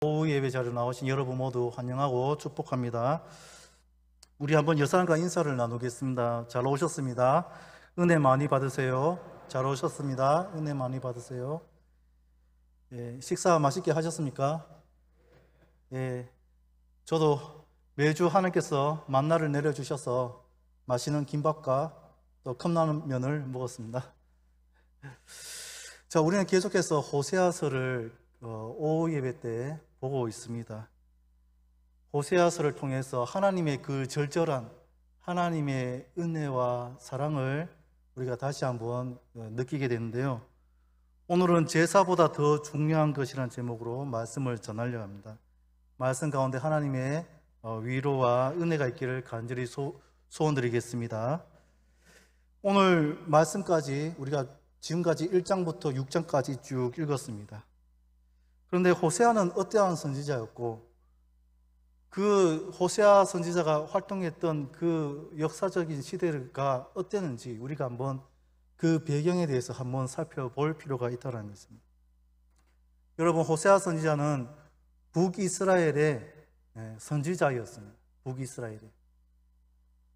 오후 예배 자리에 나오신 여러분 모두 환영하고 축복합니다. 우리 한번 여사님과 인사를 나누겠습니다. 잘 오셨습니다. 은혜 많이 받으세요. 잘 오셨습니다. 은혜 많이 받으세요. 식사 맛있게 하셨습니까? 저도 매주 하나님께서 만나를 내려주셔서 맛있는 김밥과 또 컵라면을 먹었습니다. 자, 우리는 계속해서 호세아서를 오후 예배 때 보고 있습니다. 호세아서를 통해서 하나님의 그 절절한 하나님의 은혜와 사랑을 우리가 다시 한번 느끼게 되는데요. 오늘은 제사보다 더 중요한 것이라는 제목으로 말씀을 전하려 합니다. 말씀 가운데 하나님의 위로와 은혜가 있기를 간절히 소원드리겠습니다. 오늘 말씀까지 우리가 지금까지 1장부터 6장까지 쭉 읽었습니다. 그런데 호세아는 어떠한 선지자였고 그 호세아 선지자가 활동했던 그 역사적인 시대가 어땠는지 우리가 한번 그 배경에 대해서 한번 살펴볼 필요가 있다는 것입니다. 여러분, 호세아 선지자는 북이스라엘의 선지자였습니다. 북이스라엘에.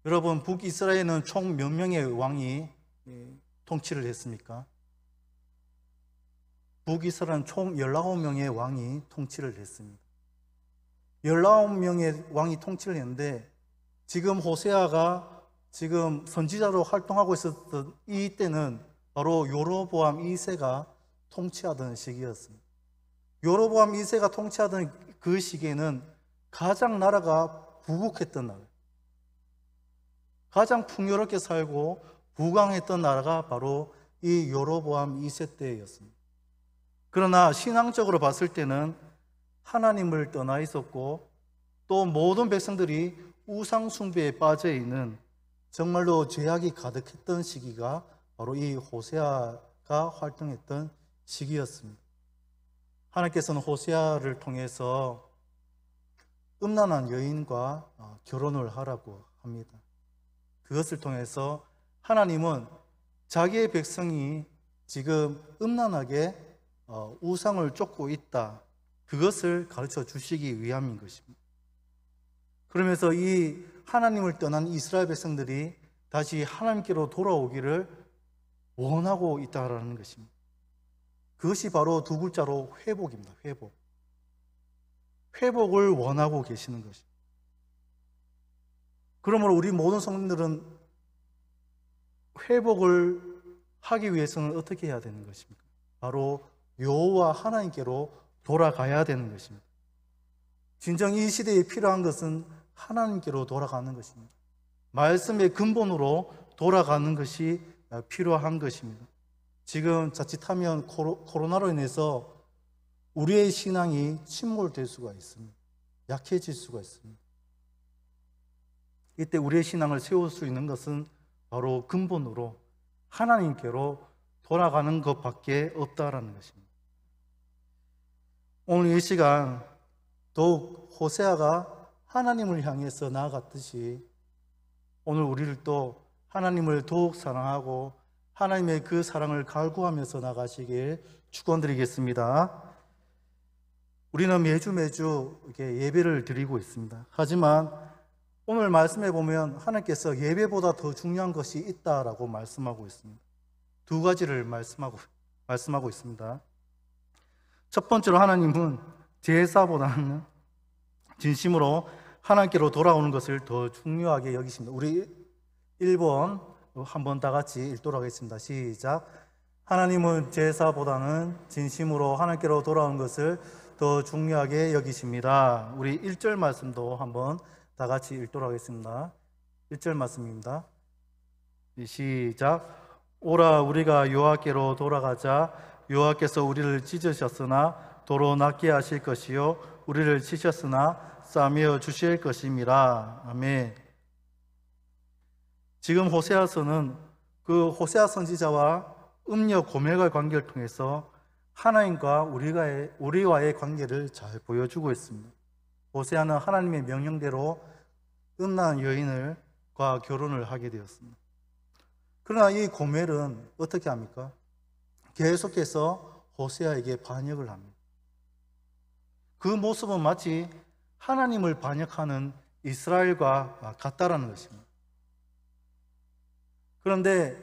여러분, 북이스라엘은 총 몇 명의 왕이 통치를 했습니까? 북이스라엘은 총 19명의 왕이 통치를 했습니다. 19명의 왕이 통치를 했는데 지금 호세아가 지금 선지자로 활동하고 있었던 이 때는 바로 여로보암 2세가 통치하던 시기였습니다. 여로보암 2세가 통치하던 그 시기에는 가장 나라가 부국했던 나라, 가장 풍요롭게 살고 부강했던 나라가 바로 이 여로보암 2세 때였습니다. 그러나 신앙적으로 봤을 때는 하나님을 떠나 있었고 또 모든 백성들이 우상 숭배에 빠져 있는 정말로 죄악이 가득했던 시기가 바로 이 호세아가 활동했던 시기였습니다. 하나님께서는 호세아를 통해서 음란한 여인과 결혼을 하라고 합니다. 그것을 통해서 하나님은 자기의 백성이 지금 음란하게 우상을 쫓고 있다, 그것을 가르쳐 주시기 위함인 것입니다. 그러면서 이 하나님을 떠난 이스라엘 백성들이 다시 하나님께로 돌아오기를 원하고 있다는 것입니다. 그것이 바로 두 글자로 회복입니다. 회복을 원하고 계시는 것입니다. 그러므로 우리 모든 성도들은 회복을 하기 위해서는 어떻게 해야 되는 것입니까? 바로 여호와 하나님께로 돌아가야 되는 것입니다. 진정 이 시대에 필요한 것은 하나님께로 돌아가는 것입니다. 말씀의 근본으로 돌아가는 것이 필요한 것입니다. 지금 자칫하면 코로나로 인해서 우리의 신앙이 침몰될 수가 있습니다. 약해질 수가 있습니다. 이때 우리의 신앙을 세울 수 있는 것은 바로 근본으로 하나님께로 돌아가는 것밖에 없다라는 것입니다. 오늘 이 시간 더욱 호세아가 하나님을 향해서 나아갔듯이 오늘 우리를 또 하나님을 더욱 사랑하고 하나님의 그 사랑을 갈구하면서 나가시길 축원드리겠습니다. 우리는 매주 이렇게 예배를 드리고 있습니다. 하지만 오늘 말씀에 보면 하나님께서 예배보다 더 중요한 것이 있다라고 말씀하고 있습니다. 두 가지를 말씀하고 있습니다. 첫 번째로 하나님은 제사보다는 진심으로 하나님께로 돌아오는 것을 더 중요하게 여기십니다. 우리 1번 한번 다 같이 읽도록 하겠습니다. 시작. 하나님은 제사보다는 진심으로 하나님께로 돌아오는 것을 더 중요하게 여기십니다. 우리 1절 말씀도 한번 다 같이 읽도록 하겠습니다. 1절 말씀입니다. 시작. 오라 우리가 여호와께로 돌아가자. 여호와께서 우리를 찢으셨으나 도로 낫게 하실 것이요 우리를 치셨으나 싸매어 주실 것임이라. 아멘. 지금 호세아서는 그 호세아 선지자와 음녀 고멜과의 관계를 통해서 하나님과 우리와의 관계를 잘 보여주고 있습니다. 호세아는 하나님의 명령대로 음란한 여인과 결혼을 하게 되었습니다. 그러나 이 고멜은 어떻게 합니까? 계속해서 호세아에게 반역을 합니다. 그 모습은 마치 하나님을 반역하는 이스라엘과 같다라는 것입니다. 그런데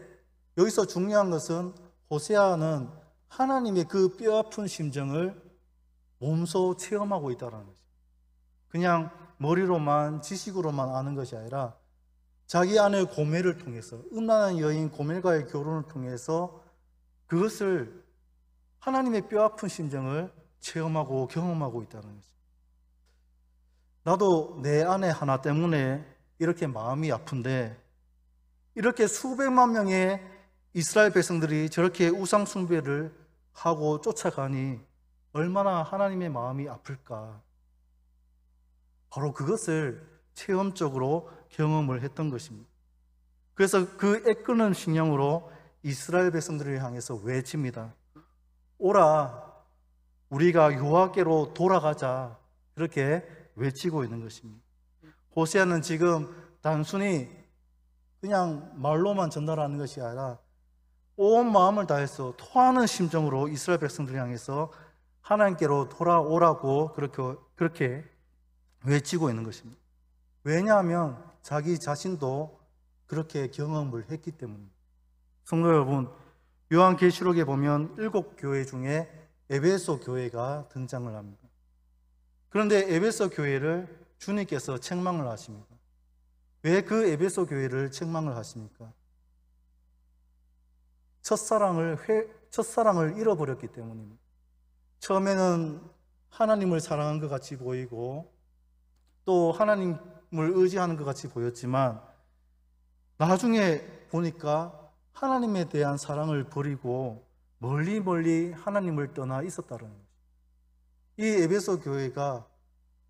여기서 중요한 것은 호세아는 하나님의 그 뼈아픈 심정을 몸소 체험하고 있다는 것입니다. 그냥 머리로만 지식으로만 아는 것이 아니라 자기 아내 고멜을 통해서, 음란한 여인 고멜과의 결혼을 통해서 그것을, 하나님의 뼈아픈 심정을 체험하고 경험하고 있다는 것입니다. 나도 내 아내 하나 때문에 이렇게 마음이 아픈데, 이렇게 수백만 명의 이스라엘 백성들이 저렇게 우상 숭배를 하고 쫓아가니 얼마나 하나님의 마음이 아플까. 바로 그것을 체험적으로 경험을 했던 것입니다. 그래서 그 애끄는 심령으로 이스라엘 백성들을 향해서 외칩니다. 오라, 우리가 여호와께로 돌아가자. 이렇게 외치고 있는 것입니다. 호세아는 지금 단순히 그냥 말로만 전달하는 것이 아니라 온 마음을 다해서 토하는 심정으로 이스라엘 백성들을 향해서 하나님께로 돌아오라고 그렇게 외치고 있는 것입니다. 왜냐하면 자기 자신도 그렇게 경험을 했기 때문입니다. 성도 여러분, 요한계시록에 보면 7교회 중에 에베소 교회가 등장을 합니다. 그런데 에베소 교회를 주님께서 책망을 하십니다. 왜 그 에베소 교회를 책망을 하십니까? 첫사랑을 잃어버렸기 때문입니다. 처음에는 하나님을 사랑한 것 같이 보이고 또 하나님을 의지하는 것 같이 보였지만 나중에 보니까 하나님에 대한 사랑을 버리고 멀리 하나님을 떠나 있었다는 거죠. 이 에베소 교회가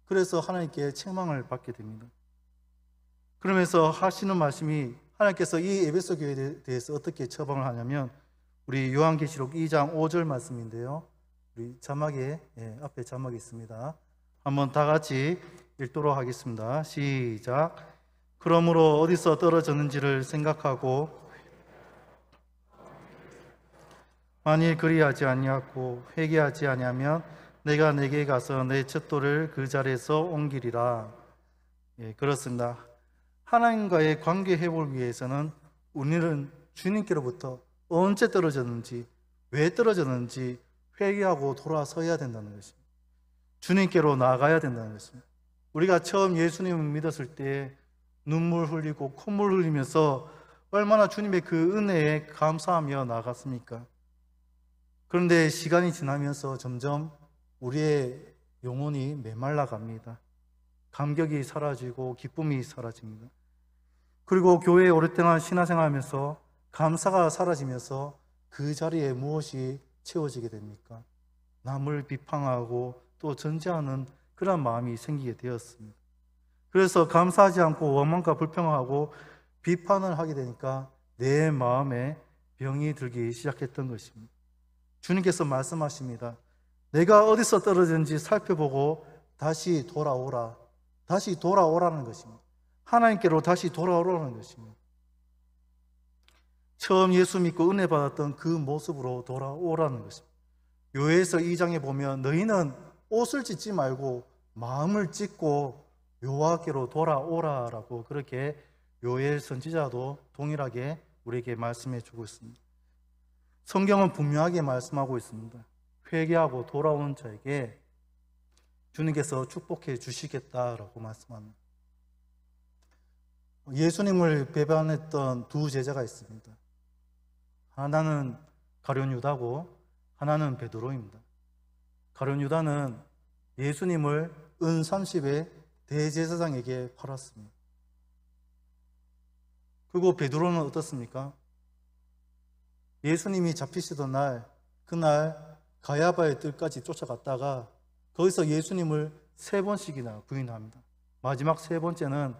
그래서 하나님께 책망을 받게 됩니다. 그러면서 하시는 말씀이, 하나님께서 이 에베소 교회에 대해서 어떻게 처방을 하냐면 우리 요한계시록 2장 5절 말씀인데요. 우리 자막에, 앞에 자막이 있습니다. 한번 다 같이 읽도록 하겠습니다. 시작. 그러므로 어디서 떨어졌는지를 생각하고 만일 그리하지 아니하고 회개하지 아니하면 내가 내게 가서 내 첩도를 그 자리에서 옮기리라. 그렇습니다. 하나님과의 관계 회복을 위해서는 우리는 주님께로부터 언제 떨어졌는지, 왜 떨어졌는지 회개하고 돌아서야 된다는 것입니다. 주님께로 나아가야 된다는 것입니다. 우리가 처음 예수님을 믿었을 때 눈물 흘리고 콧물 흘리면서 얼마나 주님의 그 은혜에 감사하며 나아갔습니까? 그런데 시간이 지나면서 점점 우리의 영혼이 메말라 갑니다. 감격이 사라지고 기쁨이 사라집니다. 그리고 교회에 오랫동안 신앙생활하면서 감사가 사라지면서 그 자리에 무엇이 채워지게 됩니까? 남을 비판하고 또 전제하는 그런 마음이 생기게 되었습니다. 그래서 감사하지 않고 원망과 불평하고 비판을 하게 되니까 내 마음에 병이 들기 시작했던 것입니다. 주님께서 말씀하십니다. 내가 어디서 떨어졌는지 살펴보고 다시 돌아오라. 다시 돌아오라는 것입니다. 하나님께로 다시 돌아오라는 것입니다. 처음 예수 믿고 은혜 받았던 그 모습으로 돌아오라는 것입니다. 요에서 2장에 보면 너희는 옷을 찢지 말고 마음을 찢고 여호와께로 돌아오라라고 그렇게 요엘 선지자도 동일하게 우리에게 말씀해 주고 있습니다. 성경은 분명하게 말씀하고 있습니다. 회개하고 돌아온 자에게 주님께서 축복해 주시겠다라고 말씀합니다. 예수님을 배반했던 두 제자가 있습니다. 하나는 가룟 유다고 하나는 베드로입니다. 가룟 유다는 예수님을 은 30의 대제사장에게 팔았습니다. 그리고 베드로는 어떻습니까? 예수님이 잡히시던 날, 그날 가야바의 뜰까지 쫓아갔다가 거기서 예수님을 3번씩이나 부인합니다. 마지막 3번째는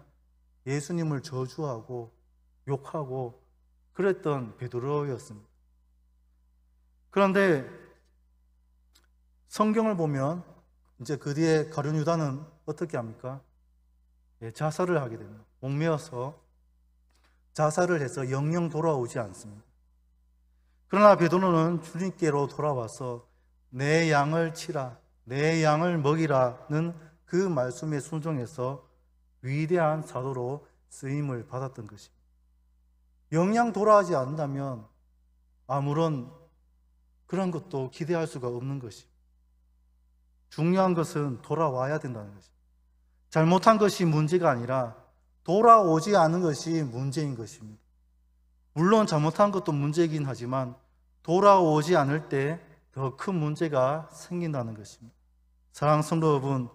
예수님을 저주하고 욕하고 그랬던 베드로였습니다. 그런데 성경을 보면 이제 그 뒤에 가룟 유다는 어떻게 합니까? 자살을 하게 됩니다. 목매어서 자살을 해서 영영 돌아오지 않습니다. 그러나 베드로는 주님께로 돌아와서 내 양을 치라, 내 양을 먹이라는 그 말씀에 순종해서 위대한 사도로 쓰임을 받았던 것입니다. 영양 돌아가지 않는다면 아무런 그런 것도 기대할 수가 없는 것입니다. 중요한 것은 돌아와야 된다는 것입니다. 잘못한 것이 문제가 아니라 돌아오지 않은 것이 문제인 것입니다. 물론 잘못한 것도 문제이긴 하지만 돌아오지 않을 때 더 큰 문제가 생긴다는 것입니다. 사랑하는 성도 여러분,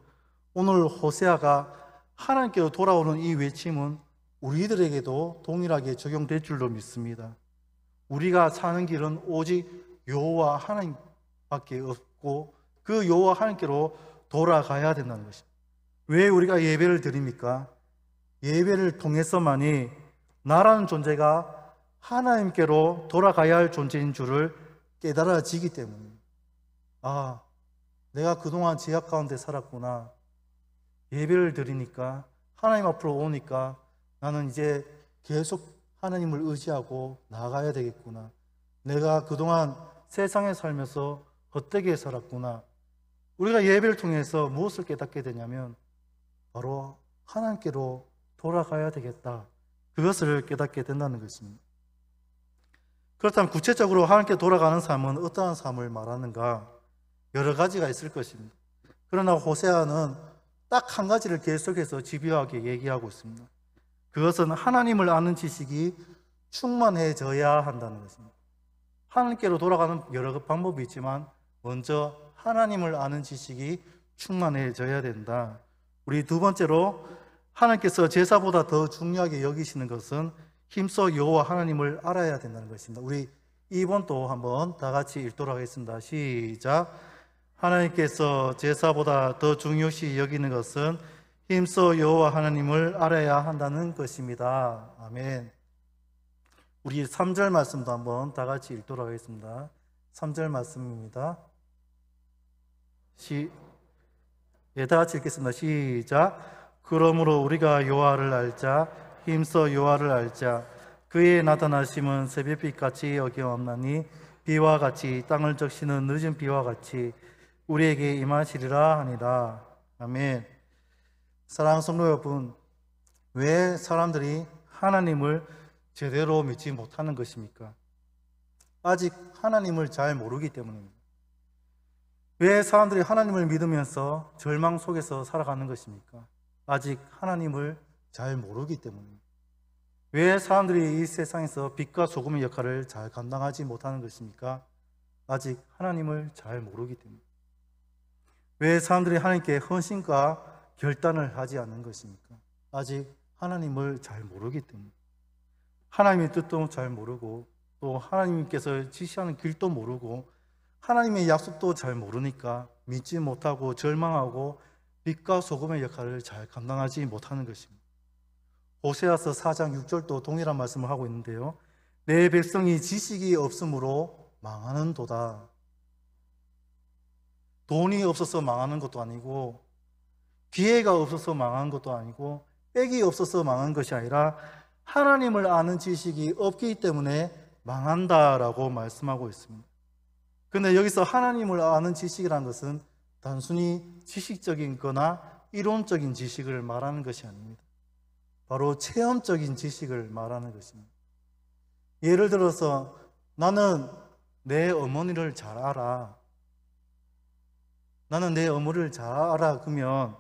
오늘 호세아가 하나님께로 돌아오는 이 외침은 우리들에게도 동일하게 적용될 줄로 믿습니다. 우리가 사는 길은 오직 여호와 하나님밖에 없고 그 여호와 하나님께로 돌아가야 된다는 것입니다. 왜 우리가 예배를 드립니까? 예배를 통해서만이 나라는 존재가 하나님께로 돌아가야 할 존재인 줄을 깨달아지기 때문입니다. 아, 내가 그동안 죄악 가운데 살았구나. 예배를 드리니까, 하나님 앞으로 오니까 나는 이제 계속 하나님을 의지하고 나아가야 되겠구나. 내가 그동안 세상에 살면서 헛되게 살았구나. 우리가 예배를 통해서 무엇을 깨닫게 되냐면 바로 하나님께로 돌아가야 되겠다. 그것을 깨닫게 된다는 것입니다. 그렇다면 구체적으로 하나님께 돌아가는 삶은 어떠한 삶을 말하는가? 여러 가지가 있을 것입니다. 그러나 호세아는 딱 한 가지를 계속해서 집요하게 얘기하고 있습니다. 그것은 하나님을 아는 지식이 충만해져야 한다는 것입니다. 하나님께로 돌아가는 여러 방법이 있지만 먼저 하나님을 아는 지식이 충만해져야 된다. 우리 두 번째로 하나님께서 제사보다 더 중요하게 여기시는 것은 힘써 여호와 하나님을 알아야 된다는 것입니다. 우리 2번도 한번 다 같이 읽도록 하겠습니다. 시작. 하나님께서 제사보다 더 중요시 여기는 것은 힘써 여호와 하나님을 알아야 한다는 것입니다. 아멘. 우리 3절 말씀도 한번 다 같이 읽도록 하겠습니다. 3절 말씀입니다. 다 같이 읽겠습니다. 시작. 그러므로 우리가 여호와를 알자. 힘써 여호와를 알자. 그의 나타나심은 새벽빛같이 어김없나니 비와 같이 땅을 적시는 늦은 비와 같이 우리에게 임하시리라 하니라. 아멘. 사랑하는 성도 여러분, 왜 사람들이 하나님을 제대로 믿지 못하는 것입니까? 아직 하나님을 잘 모르기 때문입니다. 왜 사람들이 하나님을 믿으면서 절망 속에서 살아가는 것입니까? 아직 하나님을 잘 모르기 때문입니다. 왜 사람들이 이 세상에서 빛과 소금의 역할을 잘 감당하지 못하는 것입니까? 아직 하나님을 잘 모르기 때문입니다. 왜 사람들이 하나님께 헌신과 결단을 하지 않는 것입니까? 아직 하나님을 잘 모르기 때문입니다. 하나님의 뜻도 잘 모르고 또 하나님께서 지시하는 길도 모르고 하나님의 약속도 잘 모르니까 믿지 못하고 절망하고 빛과 소금의 역할을 잘 감당하지 못하는 것입니다. 호세아서 4장 6절도 동일한 말씀을 하고 있는데요. 내 백성이 지식이 없으므로 망하는 도다. 돈이 없어서 망하는 것도 아니고 기회가 없어서 망한 것도 아니고 빽이 없어서 망한 것이 아니라 하나님을 아는 지식이 없기 때문에 망한다라고 말씀하고 있습니다. 그런데 여기서 하나님을 아는 지식이라는 것은 단순히 지식적인 거나 이론적인 지식을 말하는 것이 아닙니다. 바로 체험적인 지식을 말하는 것입니다. 예를 들어서 나는 내 어머니를 잘 알아. 나는 내 어머니를 잘 알아. 그러면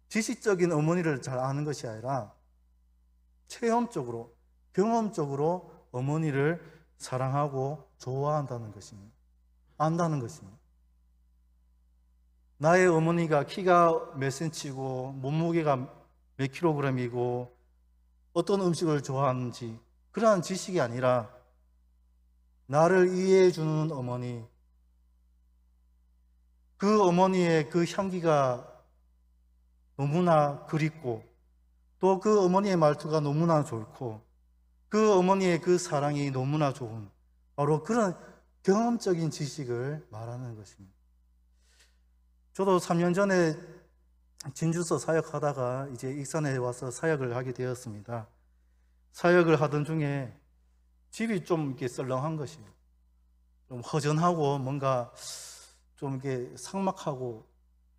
지식적인 어머니를 잘 아는 것이 아니라 체험적으로, 경험적으로 어머니를 사랑하고 좋아한다는 것입니다. 안다는 것입니다. 나의 어머니가 키가 몇 센치고 몸무게가 몇 킬로그램이고 어떤 음식을 좋아하는지 그러한 지식이 아니라 나를 이해해 주는 어머니, 그 어머니의 그 향기가 너무나 그립고 또 그 어머니의 말투가 너무나 좋고 그 어머니의 그 사랑이 너무나 좋은 바로 그런 경험적인 지식을 말하는 것입니다. 저도 3년 전에 진주서 사역하다가 이제 익산에 와서 사역을 하게 되었습니다. 사역을 하던 중에 집이 좀 이렇게 썰렁한 것이에요. 좀 허전하고 뭔가 좀 이게 삭막하고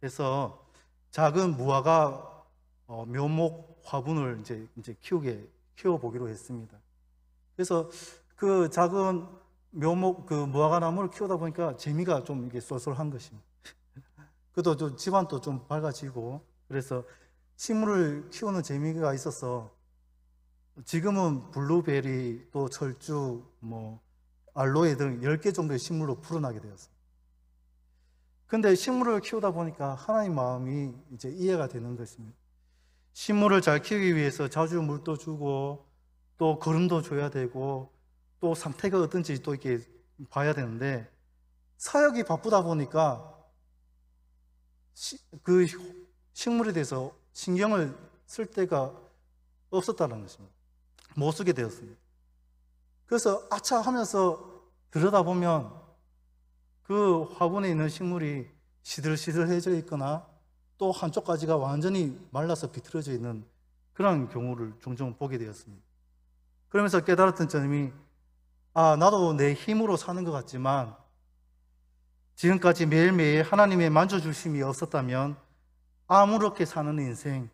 해서 작은 무화과 묘목 화분을 이제 키워보기로 했습니다. 그래서 그 작은 묘목 그 무화과 나무를 키우다 보니까 재미가 좀 이게 쏠쏠한 것입니다. 그래도 좀 집안도 좀 밝아지고 그래서 식물을 키우는 재미가 있어서 지금은 블루베리 또 철쭉 뭐 알로에 등 10개 정도의 식물로 풀어나게 되었어요. 근데 식물을 키우다 보니까 하나님 마음이 이제 이해가 되는 것입니다. 식물을 잘 키우기 위해서 자주 물도 주고 또 거름도 줘야 되고 또 상태가 어떤지 또 이렇게 봐야 되는데 사역이 바쁘다 보니까 그 식물에 대해서 신경을 쓸 때가 없었다는 것입니다. 못 쓰게 되었습니다. 그래서 아차 하면서 들여다보면 그 화분에 있는 식물이 시들시들해져 있거나 또 한쪽 가지가 완전히 말라서 비틀어져 있는 그런 경우를 종종 보게 되었습니다. 그러면서 깨달았던 점이 나도 내 힘으로 사는 것 같지만 지금까지 매일매일 하나님의 만져주심이 없었다면 아무렇게 사는 인생,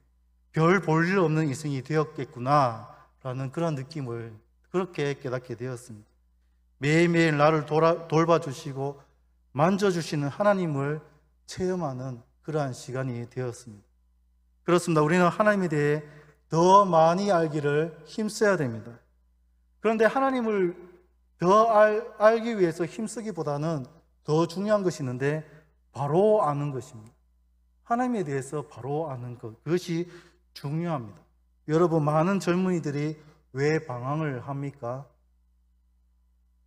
별 볼 일 없는 인생이 되었겠구나 라는 그런 느낌을 그렇게 깨닫게 되었습니다. 매일매일 나를 돌봐주시고 만져주시는 하나님을 체험하는 그러한 시간이 되었습니다. 그렇습니다. 우리는 하나님에 대해 더 많이 알기를 힘써야 됩니다. 그런데 하나님을 더 알기 위해서 힘쓰기보다는 더 중요한 것이 있는데 바로 아는 것입니다. 하나님에 대해서 바로 아는 것, 그것이 중요합니다. 여러분, 많은 젊은이들이 왜 방황을 합니까?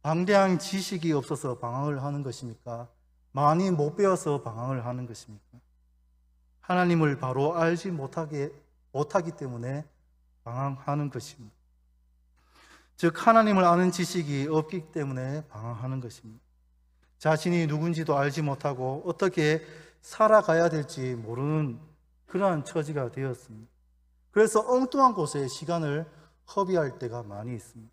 방대한 지식이 없어서 방황을 하는 것입니까? 많이 못 배워서 방황을 하는 것입니까? 하나님을 바로 알지 못하기 때문에 방황하는 것입니다. 즉 하나님을 아는 지식이 없기 때문에 방황하는 것입니다. 자신이 누군지도 알지 못하고 어떻게 살아가야 될지 모르는 그러한 처지가 되었습니다. 그래서 엉뚱한 곳에 시간을 허비할 때가 많이 있습니다.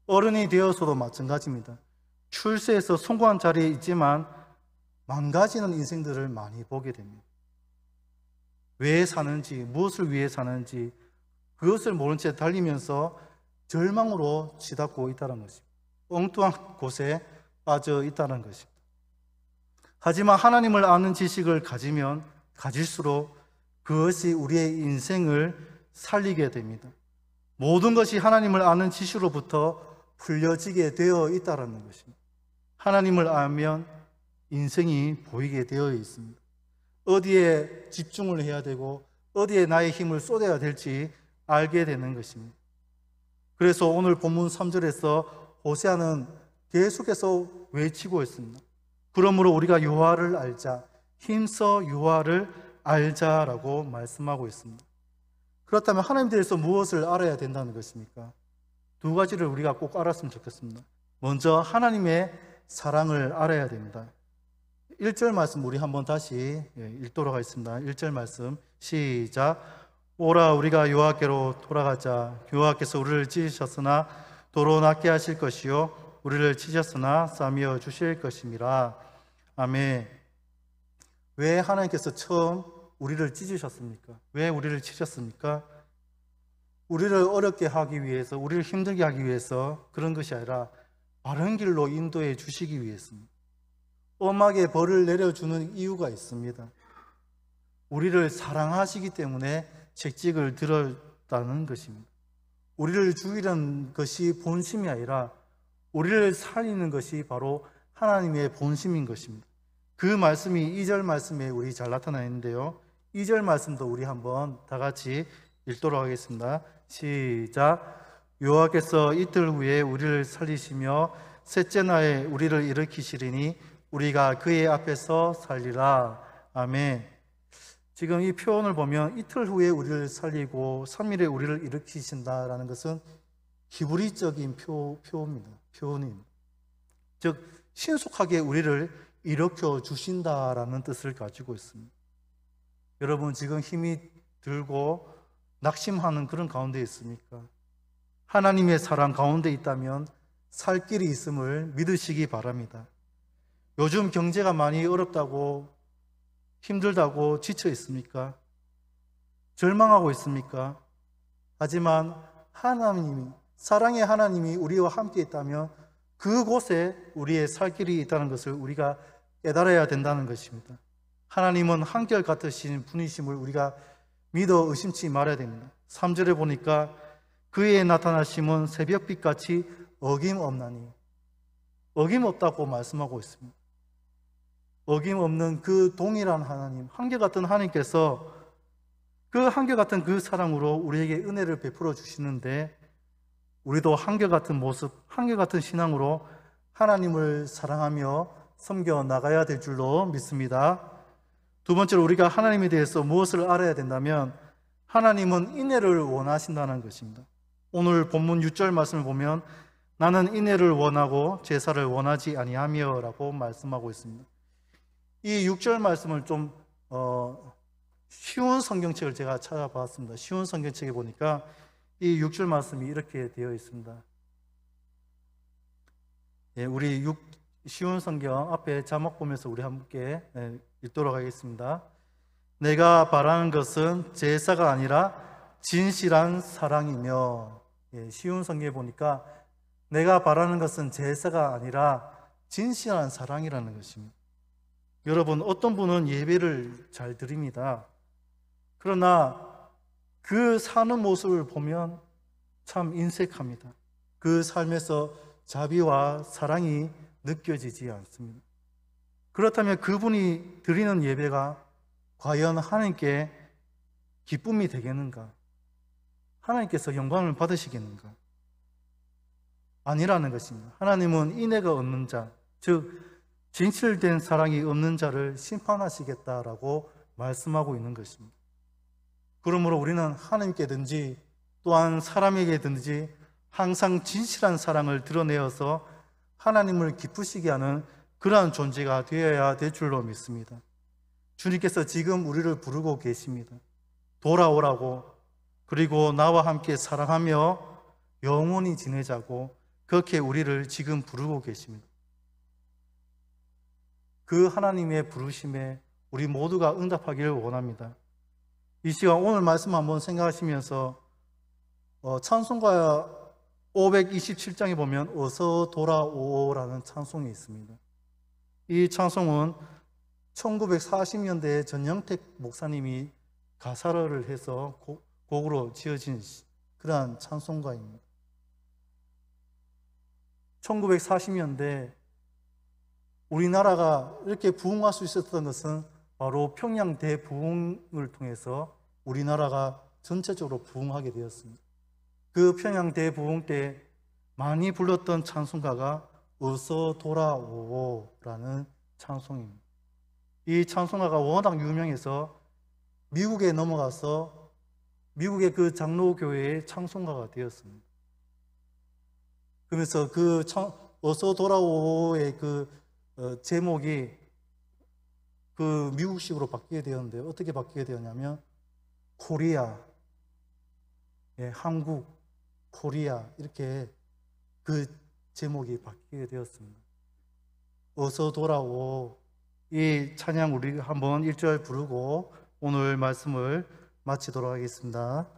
어른이 되어서도 마찬가지입니다. 출세해서 성공한 자리에 있지만 망가지는 인생들을 많이 보게 됩니다. 왜 사는지, 무엇을 위해 사는지 그것을 모른 채 달리면서 절망으로 치닫고 있다는 것입니다. 엉뚱한 곳에 빠져 있다는 것입니다. 하지만 하나님을 아는 지식을 가지면 가질수록 그것이 우리의 인생을 살리게 됩니다. 모든 것이 하나님을 아는 지식으로부터 풀려지게 되어 있다는 것입니다. 하나님을 알면 인생이 보이게 되어 있습니다. 어디에 집중을 해야 되고 어디에 나의 힘을 쏟아야 될지 알게 되는 것입니다. 그래서 오늘 본문 3절에서 호세아는 계속해서 외치고 있습니다. 그러므로 우리가 여호와를 알자, 힘써 여호와를 알자라고 말씀하고 있습니다. 그렇다면 하나님에 대해서 무엇을 알아야 된다는 것입니까? 두 가지를 우리가 꼭 알았으면 좋겠습니다. 먼저 하나님의 사랑을 알아야 됩니다. 1절 말씀 우리 한번 다시 읽도록 하겠습니다. 1절 말씀 시작. 오라 우리가 여호와께로 돌아가자. 여호와께서 우리를 찢으셨으나 도로 낫게 하실 것이요 우리를 찢으셨으나 싸매어 주실 것임이라. 아멘. 왜 하나님께서 처음 우리를 찢으셨습니까? 왜 우리를 치셨습니까? 우리를 어렵게 하기 위해서, 우리를 힘들게 하기 위해서 그런 것이 아니라 바른 길로 인도해 주시기 위해서입니다. 엄하게 벌을 내려주는 이유가 있습니다. 우리를 사랑하시기 때문에 채찍을 들었다는 것입니다. 우리를 죽이려는 것이 본심이 아니라 우리를 살리는 것이 바로 하나님의 본심인 것입니다. 그 말씀이 2절 말씀에 우리 잘 나타나 있는데요. 2절 말씀도 우리 한번 다 같이 읽도록 하겠습니다. 시작. 여호와께서 이틀 후에 우리를 살리시며 셋째 날에 우리를 일으키시리니 우리가 그의 앞에서 살리라. 아멘. 지금 이 표현을 보면 이틀 후에 우리를 살리고 3일에 우리를 일으키신다라는 것은 히브리적인 표현입니다. 즉 신속하게 우리를 일으켜 주신다라는 뜻을 가지고 있습니다. 여러분 지금 힘이 들고 낙심하는 그런 가운데 있습니까? 하나님의 사랑 가운데 있다면 살 길이 있음을 믿으시기 바랍니다. 요즘 경제가 많이 어렵다고, 힘들다고 지쳐 있습니까? 절망하고 있습니까? 하지만 하나님이, 사랑의 하나님이 우리와 함께 있다면 그곳에 우리의 살 길이 있다는 것을 우리가 깨달아야 된다는 것입니다. 하나님은 한결같으신 분이심을 우리가 믿어 의심치 말아야 됩니다. 3절에 보니까 그의 나타나심은 새벽빛같이 어김없나니, 어김없다고 말씀하고 있습니다. 어김없는 그 동일한 하나님, 한결같은 하나님께서 그 한결같은 그 사랑으로 우리에게 은혜를 베풀어 주시는데, 우리도 한결같은 모습, 한결같은 신앙으로 하나님을 사랑하며 섬겨 나가야 될 줄로 믿습니다. 두 번째로 우리가 하나님에 대해서 무엇을 알아야 된다면, 하나님은 인애를 원하신다는 것입니다. 오늘 본문 6절 말씀을 보면 나는 인애를 원하고 제사를 원하지 아니하며 라고 말씀하고 있습니다. 이 6절 말씀을 좀 쉬운 성경책을 제가 찾아봤습니다. 쉬운 성경책에 보니까 이 6절 말씀이 이렇게 되어 있습니다. 우리 쉬운 성경 앞에 자막 보면서 우리 함께 읽도록 하겠습니다. 내가 바라는 것은 제사가 아니라 진실한 사랑이며, 쉬운 성경에 보니까 내가 바라는 것은 제사가 아니라 진실한 사랑이라는 것입니다. 여러분, 어떤 분은 예배를 잘 드립니다. 그러나 그 사는 모습을 보면 참 인색합니다. 그 삶에서 자비와 사랑이 느껴지지 않습니다. 그렇다면 그분이 드리는 예배가 과연 하나님께 기쁨이 되겠는가? 하나님께서 영광을 받으시겠는가? 아니라는 것입니다. 하나님은 인애가 없는 자, 즉 진실된 사랑이 없는 자를 심판하시겠다라고 말씀하고 있는 것입니다. 그러므로 우리는 하나님께든지 또한 사람에게든지 항상 진실한 사랑을 드러내어서 하나님을 기쁘시게 하는 그러한 존재가 되어야 될 줄로 믿습니다. 주님께서 지금 우리를 부르고 계십니다. 돌아오라고, 그리고 나와 함께 사랑하며 영원히 지내자고, 그렇게 우리를 지금 부르고 계십니다. 그 하나님의 부르심에 우리 모두가 응답하기를 원합니다. 이 시간 오늘 말씀 한번 생각하시면서 찬송가 527장에 보면 어서 돌아오라는 찬송이 있습니다. 이 찬송은 1940년대에 전영택 목사님이 가사를 해서 곡으로 지어진 그러한 찬송가입니다. 1940년대 우리나라가 이렇게 부흥할 수 있었던 것은 바로 평양 대부흥을 통해서 우리나라가 전체적으로 부흥하게 되었습니다. 그 평양 대부흥 때 많이 불렀던 찬송가가 어서 돌아오라는 찬송입니다. 이 찬송가가 워낙 유명해서 미국에 넘어가서 미국의 그 장로교회의 찬송가가 되었습니다. 그래서 그 어서 돌아오의 그 제목이 그 미국식으로 바뀌게 되었는데, 어떻게 바뀌게 되었냐면 코리아, 한국, 코리아, 이렇게 그 제목이 바뀌게 되었습니다. 어서 돌아오. 이 찬양 우리 한번 1절 부르고 오늘 말씀을 마치도록 하겠습니다.